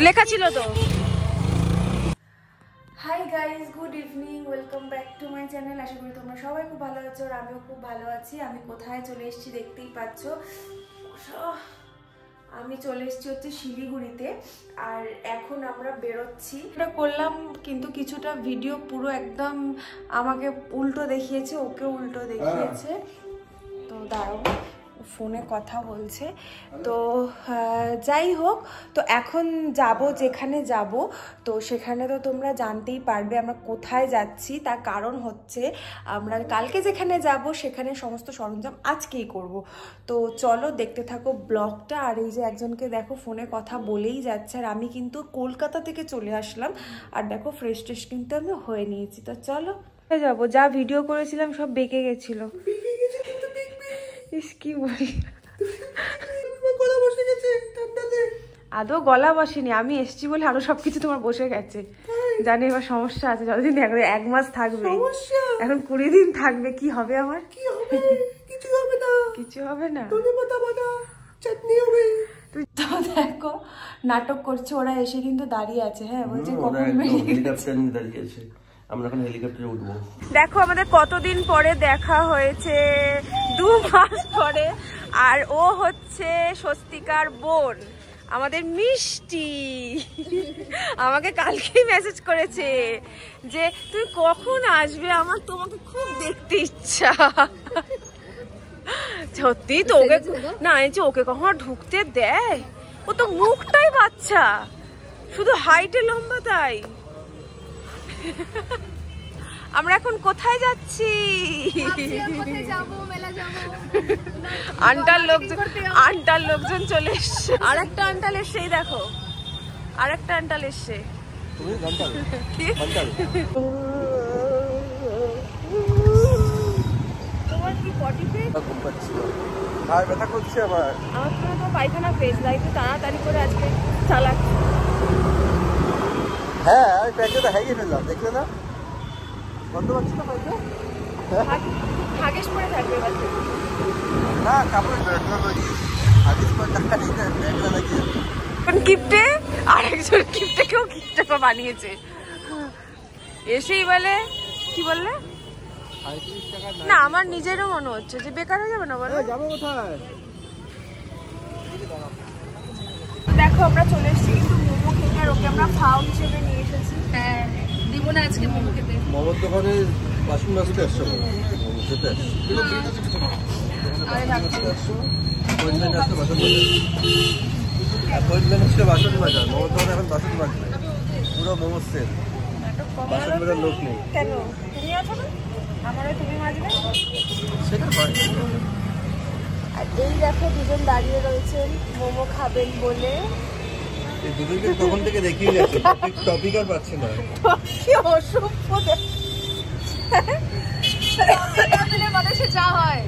লেখা ছিল তো। Hi guys, good evening, welcome back to my channel. আশা করি তোমরা সবাই খুব ভালো আছো আর আমিও খুব ভালো আছি। আমি কোথায় চলে এসেছি দেখতেই পাচ্ছ। আমি চলে এসেছি হচ্ছে শিলিগুড়িতে, আর এখন আমরা বেরোচ্ছি। এটা করলাম কিন্তু কিছুটা ভিডিও পুরো একদম আমাকে উল্টো দেখিয়েছে, ওকে উল্টো দেখিয়েছে। তো দাঁড়াও, ফোনে কথা বলছে। তো যাই হোক, তো এখন যাব যেখানে যাব, তো সেখানে তো তোমরা জানতেই পারবে আমরা কোথায় যাচ্ছি। তার কারণ হচ্ছে আমরা কালকে যেখানে যাব সেখানে সমস্ত সরঞ্জাম আজকেই করব। তো চলো দেখতে থাকো ব্লগটা। আর এই যে একজনকে দেখো ফোনে কথা বলেই যাচ্ছে, আর আমি কিন্তু কলকাতা থেকে চলে আসলাম। আর দেখো ফ্রেশ ট্রেশ কিন্তু আমি হয়ে নিয়েছি। তো চলো যাবো। যা ভিডিও করেছিলাম সব বেঁকে গেছিল। কি বলি, আদৌ গলা বসেনি, আমি এসছি বলে আরো সবকিছু তোমার বসে গেছে। জানি এবার সমস্যা আছে, যতদিন এক মাস থাকবে, এখন 20 দিন থাকবে। কি হবে আমার? কিছু হবে না, কিছু হবে না। তুই তো দেখো নাটক করছে, ওরা এসে কিন্তু দাঁড়িয়ে আছে। হ্যাঁ বলছে আমরা এখন হেলিকপ্টারে উঠবো। দেখো আমাদের কতদিন পরে দেখা হয়েছে, 2 মাস পরে। আর ও হচ্ছে স্বস্তিকার বোন, আমাদের মিষ্টি। আমাকে কালকেই মেসেজ করেছে যে তুমি কখন আসবে, আমার তোমাকে খুব দেখতে ইচ্ছা। সত্যি তো ওকে না, ওকে কখনো ঢুকতে দেয়? ও তো মুখটাই বাচ্চা, শুধু হাইটে লম্বা। তাই আমরা এখন কোথায় যাচ্ছি? আন্টার লোকজন চলে এসছে। আর একটা আন্টাল এসছে, দেখো আর একটা আন্টাল এসছে। তোমার কি পটি পেজ? আর ব্যথা করছে আমার তো পায়খানা পেজ। তাই তো তাড়াতাড়ি করে আজকে চালাচ্ছি। হ্যাঁ আমি প্যাকেটটা হারিয়ে ফেললাম, দেখলে না? বন্ধ পাচ্ছি না পাইতে? হাগিস পরে থাকবে বাচ্চা। না কাপড় হাগিস পরে টাকা নিতে ব্যাগটা লাগিয়ে। গিফটে আরেকজন গিফটেকেও গিফটটা বানিয়েছে। এসেই বলে, কি বললে? না আমার নিজেরও মনে হচ্ছে যে বেকার হয়ে যাবে না। বলো যাবো কোথায়? দেখো আমরা চলে এসেছি কিন্তু মোমো খেতে, আর ওকে আমরা খাওয়া হিসেবে নিয়ে এসেছি। হ্যাঁ দিব না আজকে মোমো খেতে। মোমোর দোকানে বাসন মাজতে আসছো? খেতে আসছো? অ্যাপয়েন্টমেন্ট আসছে বাসন মাজা। অ্যাপয়েন্টমেন্ট আসছে বাসন মাজা। মোমোর দোকানে এখন বাসন মাজবে, পুরো মোমো সেল। বাসন মাজার লোক নেই। কেন? তুমি আছো না? আমারও তুমি মাজবে। সেটা হয়। আর এই দেখো দুজন দাঁড়িয়ে রয়েছেন মোমো খাবেন বলে। এই দুজনকে তখন থেকে দেখিয়ে যাচ্ছে, টপিক আর পাচ্ছে না। কি অসভ্য মানুষে যা হয়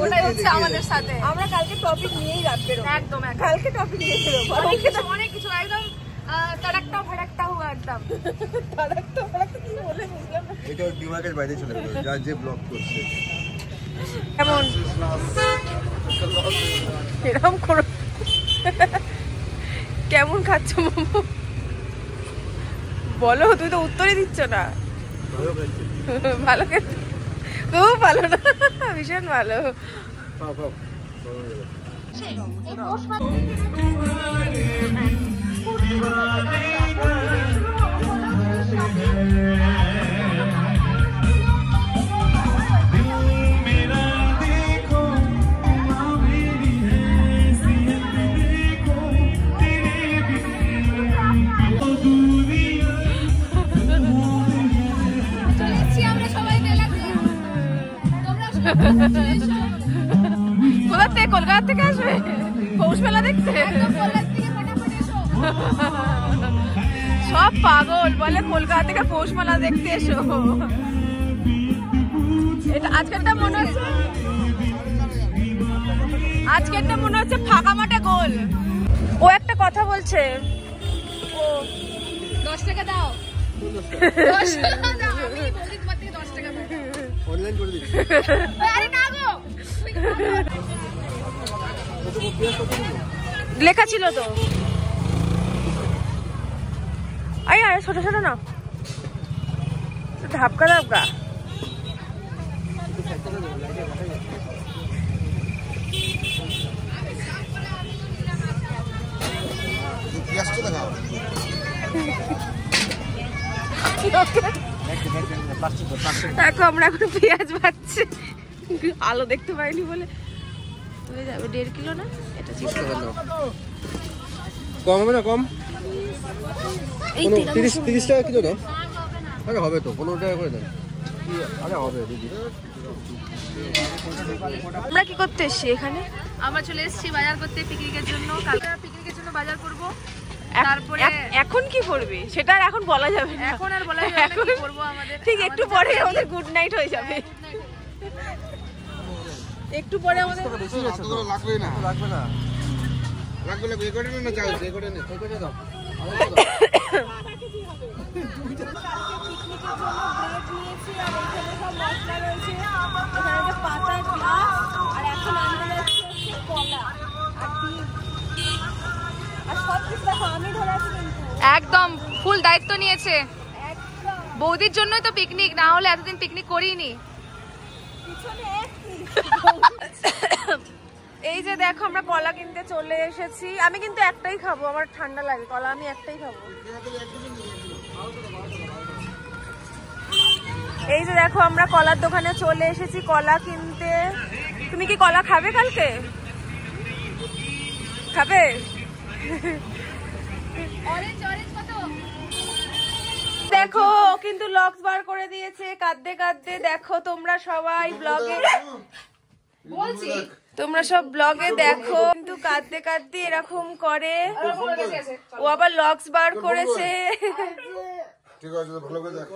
ওটাই হচ্ছে আমাদের সাথে। আমরা কালকে টপিক নিয়েই রাখবে, একদম কালকে টপিক নিয়ে বেরোবো। অনেক কিছু একদম তারাক্তা ভাড়াক্তা হুয়া, একদম তারাক্তা ভাড়াক্তা কি বলে বুঝলাম না। এটা ডিমার্কের বাইরে চলে গেল, যার যে ব্লগ করছে। কেমন এরকম করো? কেমন খাচ্ছ মোমো বলো? তুই তো উত্তরই দিচ্ছ না। ভালো খেতে, খুব ভালো না? ভীষণ ভালো। কোথা থেকে? কলকাতা থেকে আসবে পৌষ মেলা দেখতে? সব পাগল বলে কলকাতা থেকে পৌষ মেলা দেখতে এসো। এটা আজকেরটা মনে হচ্ছে, আজকেরটা মনে হচ্ছে ফাঁকা মাঠে গোল। ও একটা কথা বলছে, ও 10 টাকা দাও। 10 টাকা দাও, আমি বলি তোমার থেকে 10 টাকা দাও। অনলাইন করে দিচ্ছি। আরে না গো, লেখা ছিল তো। আরে আরে ছোট ছোট না, ধাপকা ধাপকা। দেখো আমরা এখন পেঁয়াজ ভাজছি, আলো দেখতে পাইনি বলে হয়ে যাবে 1.5 কিলো না এটা। কম হবে না? কম এই 30 টাকা কিলো দাও। আরে হবে তো, 15 টাকা করে দেন। আরে হবে দিদি। আমরা কি করতে এসছি এখানে? আমরা চলে এসেছি বাজার করতে পিকনিকের জন্য। কালকে পিকনিকের জন্য বাজার করব। তারপরে এখন কি করবে সেটা আর এখন বলা যাবে না। এখন আর বলা যাবে না কি করব আমাদের। ঠিক একটু পরে আমাদের গুড নাইট হয়ে যাবে। একটু পরে আমাদের বেশি আছে তো। লাগবে না, লাগবে না, লাগবে না। এই করে না, চাই এই করে নে, এই করে দাও। একদম ফুল দায়িত্ব নিয়েছে। বৌদির জন্যই তো পিকনিক, না হলে এতদিন পিকনিক করিনি। এই যে দেখো আমরা কলা কিনতে চলে এসেছি। আমি কিন্তু একটাই খাবো, আমার ঠান্ডা লাগে, কলা আমি একটাই খাবো। এই যে দেখো আমরা কলার দোকানে চলে এসেছি কলা কিনতে। তুমি কি কলা খাবে কালকে? খাবে? দেখো কিন্তু লক্স বার করে দিয়েছে কাঁদতে কাঁদতে। দেখো তোমরা সবাই ব্লগে বলছি তোমরা সব ব্লগে দেখো কিন্তু কাঁদতে কাঁদতে এরকম করে। ও আবার লক্স বার করেছে। ঠিক আছে, ভালো করে দেখো।